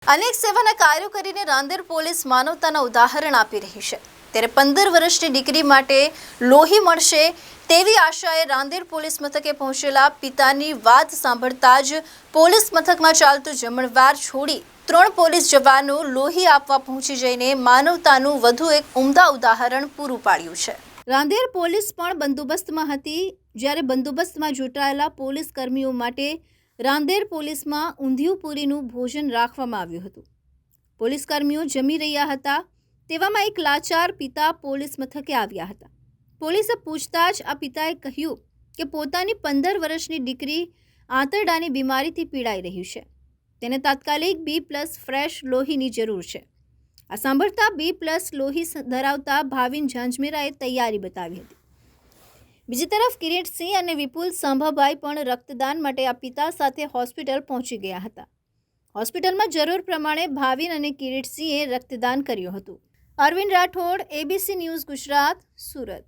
અનેક સેવાના કાર્યો કરીને રાંદેર પોલીસ માનવતાના ઉદાહરણ આપી રહી છે, ત્યારે 15 વર્ષની દીકરી માટે લોહી મળશે તેવી આશાએ રાંદેર પોલીસ મથકે પહોંચેલા પિતાની વાત સાંભળતા જ પોલીસ મથકમાં ચાલતું જમણવાર છોડી 3 પોલીસ જવાનો લોહી આપવા પહોંચી જઈને માનવતાનું વધુ એક ઉમદા ઉદાહરણ પૂરું પાડ્યું છે। રાંદેર પોલીસ પણ બંદોબસ્તમાં હતી, જ્યારે બંદોબસ્તમાં જોટાયેલા પોલીસ કર્મીઓ માટે રાંદેર પોલીસમાં ઊંધિયું પૂરીનું ભોજન રાખવામાં આવ્યું હતું। પોલીસ કર્મીઓ જમી રહ્યા હતા, તેવામાં એક લાચાર પિતા પોલીસ મથકે આવ્યા હતા। પોલીસે પૂછતા જ આ પિતાએ કહ્યું કે પોતાની 15 વર્ષની દીકરી આંતરડાની બીમારીથી પીડાઈ રહી છે, તેને તાત્કાલિક B+ ફ્રેશ લોહીની જરૂર છે। આ સાંભળતા B+ લોહી ધરાવતા ભાવિન ઝાંઝમેરાએ તૈયારી બતાવી હતી। બીજી તરફ કિરીટસિંહ અને વિપુલ સાંભાભાઈ પણ રક્તદાન માટે આ પિતા સાથે હોસ્પિટલ પહોંચી ગયા હતા। હોસ્પિટલમાં જરૂર પ્રમાણે ભાવિન અને કિરીટસિંહે રક્તદાન કર્યું હતું। Arvind Rathod, ABC news Gujarat, Surat.